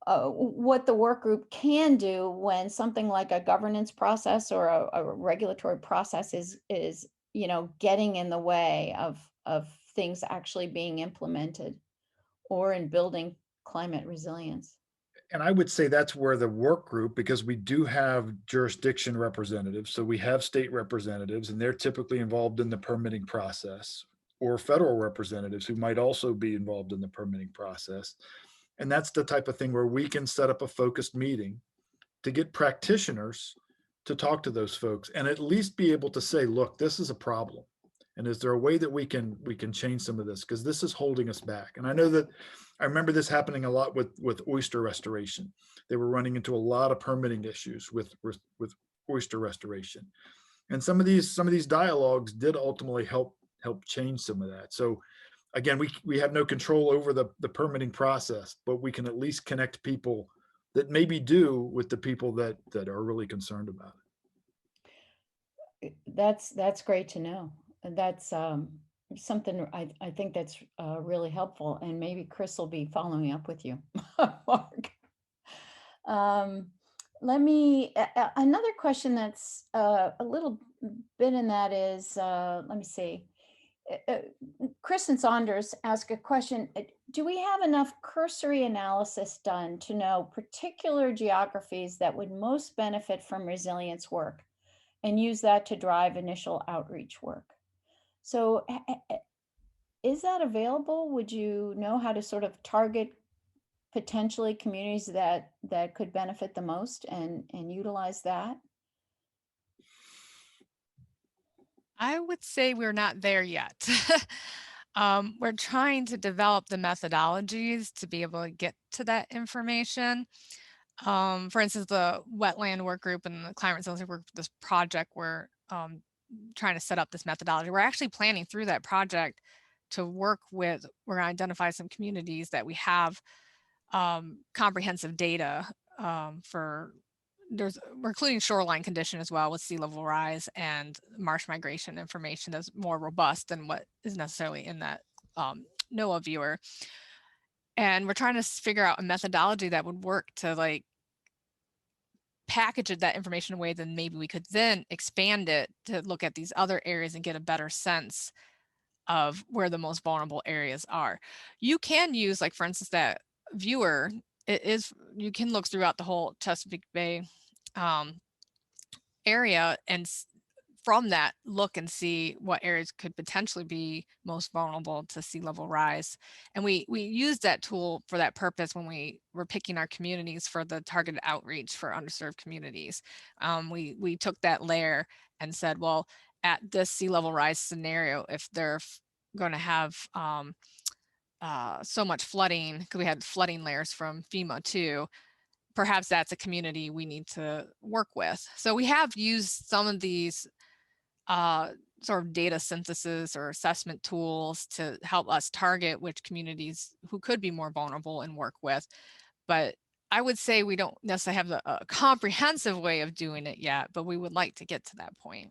A: what the work group can do when something like a governance process or a regulatory process is getting in the way of things actually being implemented or in building climate resilience.
B: And I would say that's where the work group, because we do have jurisdiction representatives, so we have state representatives, and they're typically involved in the permitting process, or federal representatives who might also be involved in the permitting process. And that's the type of thing where we can set up a focused meeting to get practitioners to talk to those folks and at least be able to say, look, this is a problem. And is there a way that we can change some of this? Because this is holding us back. And I know that I remember this happening a lot with oyster restoration. They were running into a lot of permitting issues with oyster restoration. And some of these dialogues did ultimately help change some of that. So again, we have no control over the permitting process, but we can at least connect people that maybe do with the people that are really concerned about it.
A: That's great to know. And that's something I think that's really helpful. And maybe Chris will be following up with you, Mark. Um, another question that's a little bit in that is, let me see. Chris and Saunders ask a question. Do we have enough cursory analysis done to know particular geographies that would most benefit from resilience work and use that to drive initial outreach work? So is that available? Would you know how to sort of target potentially communities that could benefit the most and utilize that?
C: I would say we're not there yet. We're trying to develop the methodologies to be able to get to that information. For instance, the wetland work group and the climate resiliency work, this project, we're trying to set up this methodology. We're actually planning through that project to work with, we're going to identify some communities that we have comprehensive data for. We're including shoreline condition as well with sea level rise and marsh migration information that's more robust than what is necessarily in that NOAA viewer. And we're trying to figure out a methodology that would work to like package that information in a way that maybe we could then expand it to look at these other areas and get a better sense of where the most vulnerable areas are. You can use, like, for instance, that viewer. It is, you can look throughout the whole Chesapeake Bay um, area and from that look and see what areas could potentially be most vulnerable to sea level rise. And we used that tool for that purpose when we were picking our communities for the targeted outreach for underserved communities. We took that layer and said, well, at this sea level rise scenario, if they're going to have so much flooding, because we had flooding layers from FEMA too, perhaps that's a community we need to work with. So we have used some of these uh, sort of data synthesis or assessment tools to help us target which communities who could be more vulnerable and work with. But I would say we don't necessarily have a comprehensive way of doing it yet, but we would like to get to that point.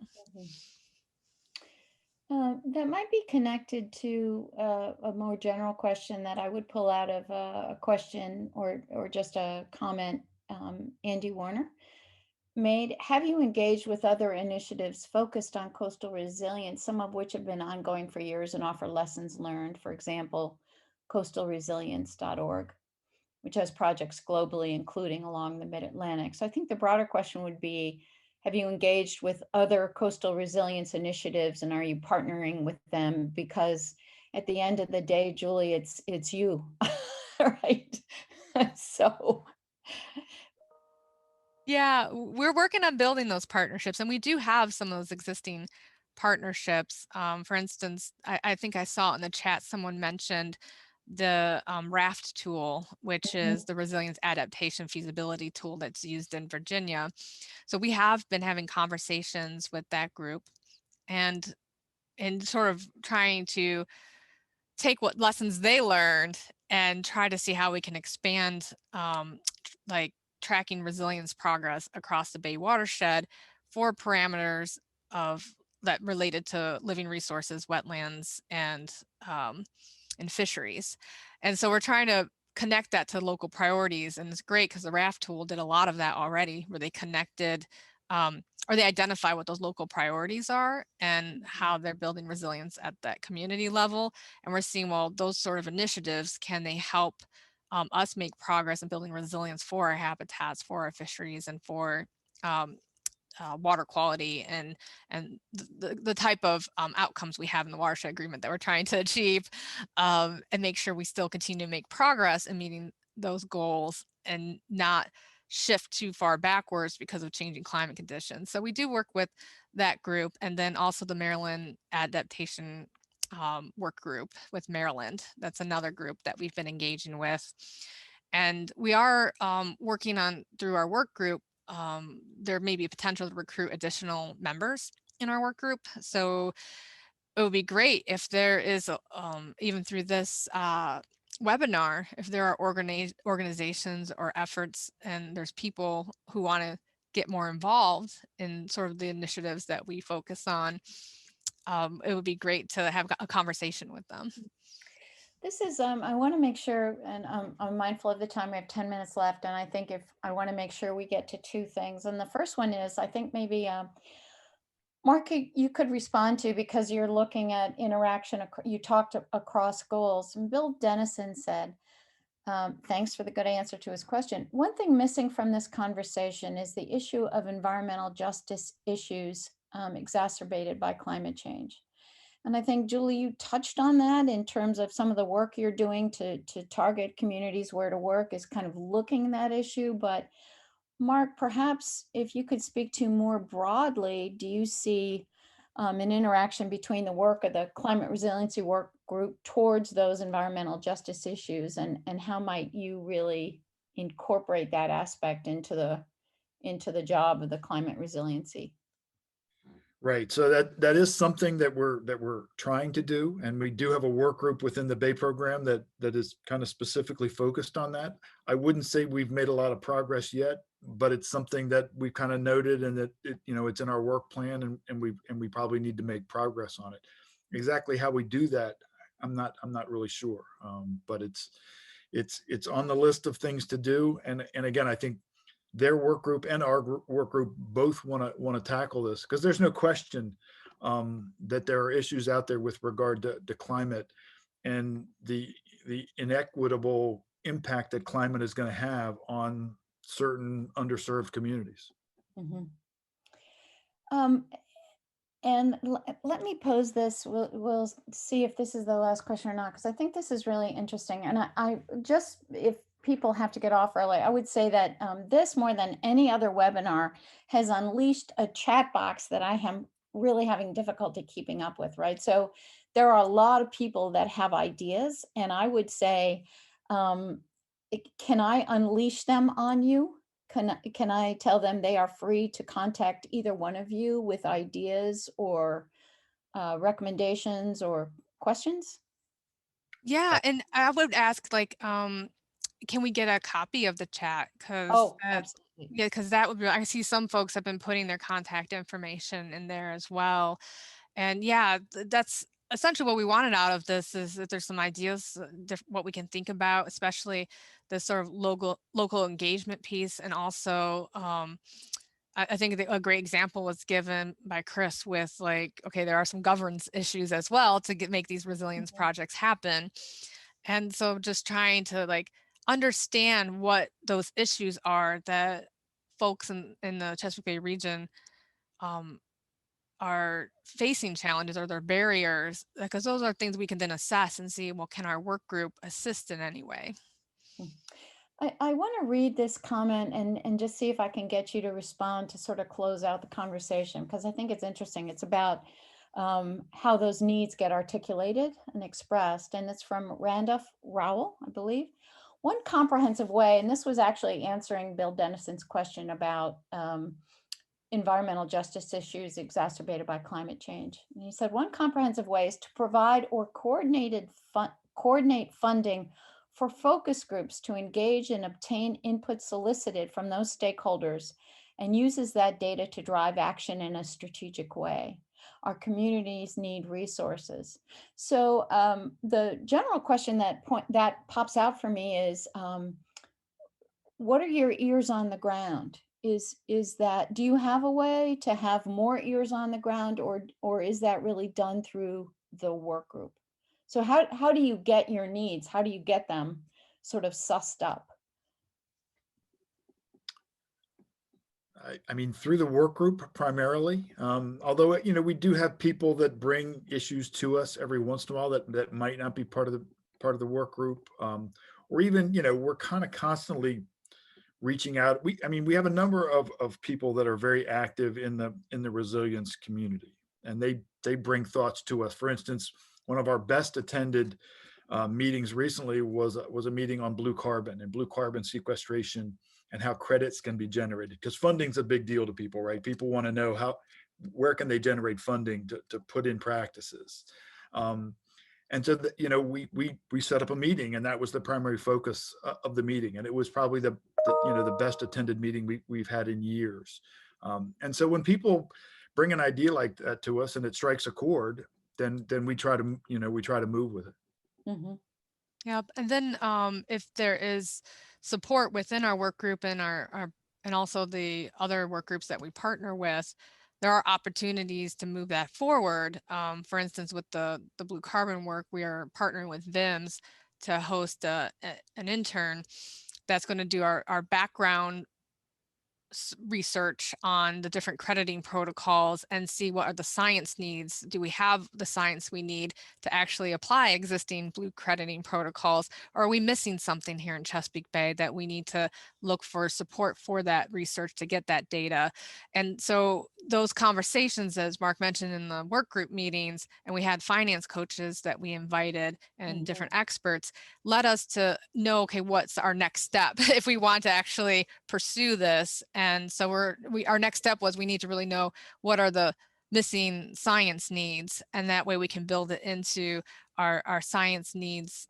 A: That might be connected to a more general question that I would pull out of a question or just a comment Andy Warner made. Have you engaged with other initiatives focused on coastal resilience, some of which have been ongoing for years and offer lessons learned? For example, coastalresilience.org, which has projects globally, including along the Mid-Atlantic. So I think the broader question would be, have you engaged with other coastal resilience initiatives and are you partnering with them? Because at the end of the day, Julie, it's you, right? So
C: Yeah, we're working on building those partnerships, and we do have some of those existing partnerships. For instance, I think I saw in the chat someone mentioned the RAFT tool, which is the Resilience Adaptation Feasibility Tool that's used in Virginia. So we have been having conversations with that group and sort of trying to take what lessons they learned and try to see how we can expand like tracking resilience progress across the Bay watershed for parameters of that related to living resources, wetlands, and fisheries. And so we're trying to connect that to local priorities. And it's great because the RAFT tool did a lot of that already, where they connected or they identify what those local priorities are and how they're building resilience at that community level. And we're seeing, well, those sort of initiatives, can they help us make progress in building resilience for our habitats, for our fisheries, and for um, water quality and the type of outcomes we have in the watershed agreement that we're trying to achieve, and make sure we still continue to make progress in meeting those goals and not shift too far backwards because of changing climate conditions. So we do work with that group, and then also the Maryland Adaptation work group with Maryland. That's another group that we've been engaging with. And we are working on, through our work group, there may be a potential to recruit additional members in our work group. So it would be great if there is, even through this webinar, if there are organizations or efforts and there's people who want to get more involved in sort of the initiatives that we focus on, it would be great to have a conversation with them.
A: This is, I want to make sure, and I'm mindful of the time. We have 10 minutes left. And I think if I want to make sure we get to two things. And the first one is, I think maybe, Mark, you could respond to, because you're looking at interaction, you talked across goals. And Bill Dennison said, thanks for the good answer to his question. One thing missing from this conversation is the issue of environmental justice issues exacerbated by climate change. And I think, Julie, you touched on that in terms of some of the work you're doing to target communities where to work is kind of looking at that issue. But Mark, perhaps if you could speak to more broadly, do you see an interaction between the work of the climate resiliency work group towards those environmental justice issues, and how might you really incorporate that aspect into the job of the climate resiliency?
B: Right. So that is something that we're trying to do, and we do have a work group within the Bay program that is kind of specifically focused on that. I wouldn't say we've made a lot of progress yet, but it's something that we've kind of noted, and that it's in our work plan, and we probably need to make progress on it. Exactly how we do that, I'm not really sure, but it's on the list of things to do. And again, I think their work group and our work group both want to tackle this, because there's no question that there are issues out there with regard to climate and the inequitable impact that climate is going to have on certain underserved communities.
A: Mm-hmm. And let me pose this. We'll see if this is the last question or not, because I think this is really interesting. And I just, if people have to get off early, I would say that this, more than any other webinar, has unleashed a chat box that I am really having difficulty keeping up with, right? So there are a lot of people that have ideas, and I would say, can I unleash them on you? Can I tell them they are free to contact either one of you with ideas or recommendations or questions?
C: Yeah, and I would ask, like, can we get a copy of the chat? Because
A: Oh, absolutely.
C: yeah, because that would be, I see some folks have been putting their contact information in there as well. And yeah, that's essentially what we wanted out of this, is that there's some ideas, what we can think about, especially the sort of local engagement piece. And also, I think a great example was given by Chris with, like, okay, there are some governance issues as well to make these resilience projects happen. And so just trying to, like, understand what those issues are that folks in the Chesapeake Bay region um, are facing challenges, or their barriers, because those are things we can then assess and see, well, can our work group assist in any way?
A: I want to read this comment and just see if I can get you to respond to sort of close out the conversation, because I think it's interesting. It's about how those needs get articulated and expressed. And it's from Randolph Rowell, I believe. One comprehensive way, and this was actually answering Bill Dennison's question about environmental justice issues exacerbated by climate change. And he said, one comprehensive way is to provide or coordinate funding for focus groups to engage and obtain input solicited from those stakeholders, and uses that data to drive action in a strategic way. Our communities need resources. So the general question that pops out for me is, what are your ears on the ground? Is that, do you have a way to have more ears on the ground, or is that really done through the work group? So how do you get your needs? How do you get them sort of sussed up?
B: I mean, through the work group primarily, although, we do have people that bring issues to us every once in a while that might not be part of the work group, or even, we're kind of constantly reaching out. We have a number of people that are very active in the resilience community, and they bring thoughts to us. For instance, one of our best attended meetings recently was a meeting on blue carbon and blue carbon sequestration, and how credits can be generated, because funding's a big deal to people, right? People want to know where can they generate funding to put in practices. And so, we set up a meeting, and that was the primary focus of the meeting. And it was probably the best attended meeting we've had in years. And so when people bring an idea like that to us and it strikes a chord, then we try to move with it.
A: Mm-hmm.
C: Yep. And then if there is support within our work group and our and also the other work groups that we partner with, there are opportunities to move that forward. For instance, with the blue carbon work, we are partnering with VIMS to host an intern that's going to do our background research on the different crediting protocols and see what are the science needs. Do we have the science we need to actually apply existing blue crediting protocols? Or are we missing something here in Chesapeake Bay that we need to look for support for that research to get that data? And so those conversations, as Mark mentioned in the work group meetings, and we had finance coaches that we invited and different experts, led us to know, okay, what's our next step if we want to actually pursue this. And so our next step was we need to really know what are the missing science needs, and that way we can build it into our science needs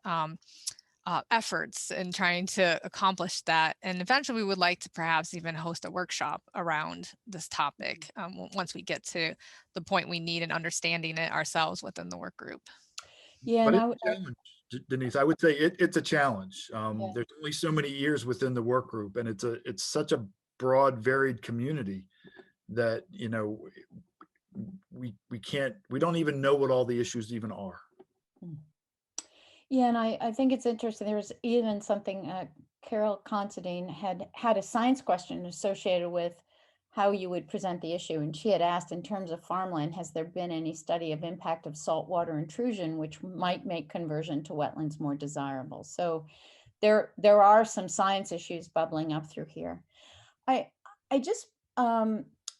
C: efforts in trying to accomplish that. And eventually we would like to perhaps even host a workshop around this topic once we get to the point we need in understanding it ourselves within the work group.
A: Yeah,
B: But
A: and
B: it's a challenge, Denise. I would say it's a challenge.
A: Yeah.
B: There's only so many years within the work group, and it's such a broad, varied community that we don't even know what all the issues even are.
A: Yeah, and I think it's interesting. There was even something, Carol Considine had a science question associated with how you would present the issue. And she had asked, in terms of farmland, has there been any study of impact of saltwater intrusion, which might make conversion to wetlands more desirable? So there are some science issues bubbling up through here. I just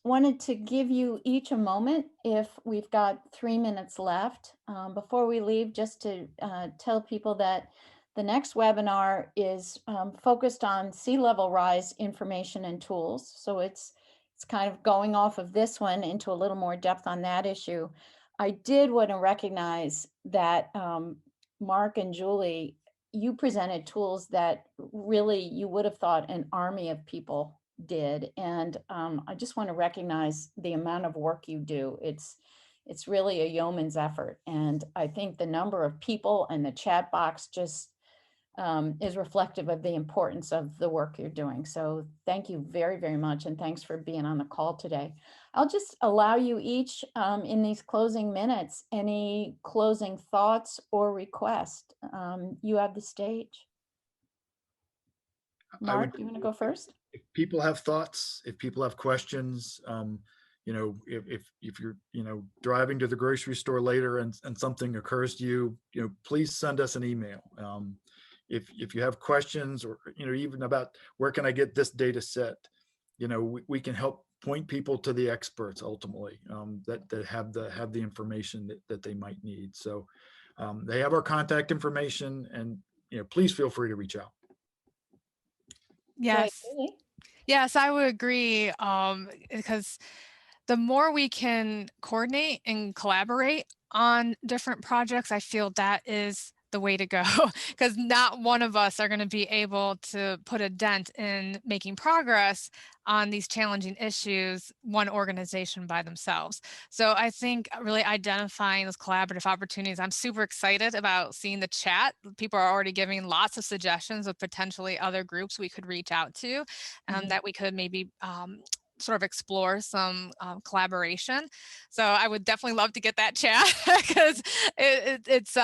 A: wanted to give you each a moment, if we've got 3 minutes left, before we leave, just to tell people that the next webinar is focused on sea level rise information and tools. So it's kind of going off of this one into a little more depth on that issue. I did want to recognize that Mark and Julie, you presented tools that really you would have thought an army of people did. And I just want to recognize the amount of work you do. It's really a yeoman's effort. And I think the number of people and the chat box just is reflective of the importance of the work you're doing. So thank you very, very much. And thanks for being on the call today. I'll just allow you each in these closing minutes, any closing thoughts or requests. You have the stage. Mark, you want to go first?
B: If people have thoughts, if people have questions, if you're driving to the grocery store later and something occurs to you, please send us an email. If you have questions, or even about where can I get this data set, we can help point people to the experts ultimately, that have the information that they might need. So they have our contact information, and please feel free to reach out.
C: Yes.
A: Right.
C: Yes, I would agree, because the more we can coordinate and collaborate on different projects, I feel that is the way to go, because not one of us are going to be able to put a dent in making progress on these challenging issues, one organization by themselves. So I think really identifying those collaborative opportunities, I'm super excited about seeing the chat. People are already giving lots of suggestions of potentially other groups we could reach out to, that we could maybe sort of explore some collaboration. So I would definitely love to get that chat, because it's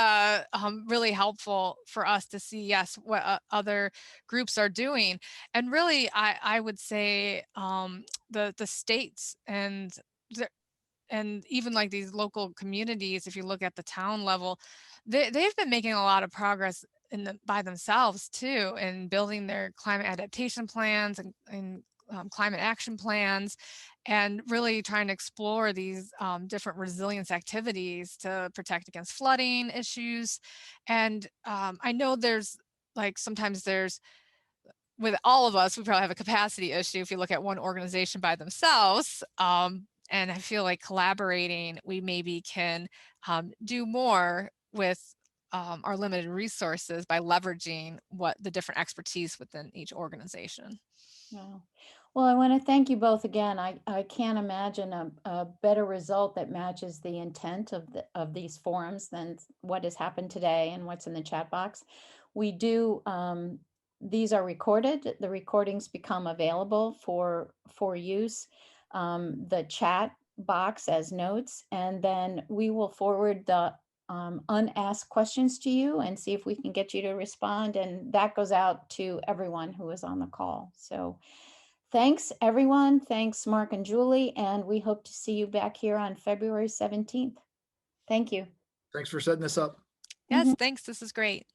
C: really helpful for us to see, yes, what other groups are doing. And really, I would say the states and even like these local communities, if you look at the town level, they've been making a lot of progress by themselves too, in building their climate adaptation plans and climate action plans, and really trying to explore these different resilience activities to protect against flooding issues. And I know sometimes there's, with all of us, we probably have a capacity issue if you look at one organization by themselves. And I feel like collaborating, we maybe can do more with our limited resources by leveraging what the different expertise within each organization.
A: Wow. Well, I want to thank you both again. I can't imagine a better result that matches the intent of these forums than what has happened today and what's in the chat box. We do, these are recorded. The recordings become available for use. The chat box as notes, and then we will forward the unasked questions to you and see if we can get you to respond. And that goes out to everyone who was on the call. So thanks, everyone. Thanks, Mark and Julie. And we hope to see you back here on February 17th. Thank you.
B: Thanks for setting this up.
C: Yes,
A: Mhm.
C: thanks. This is great.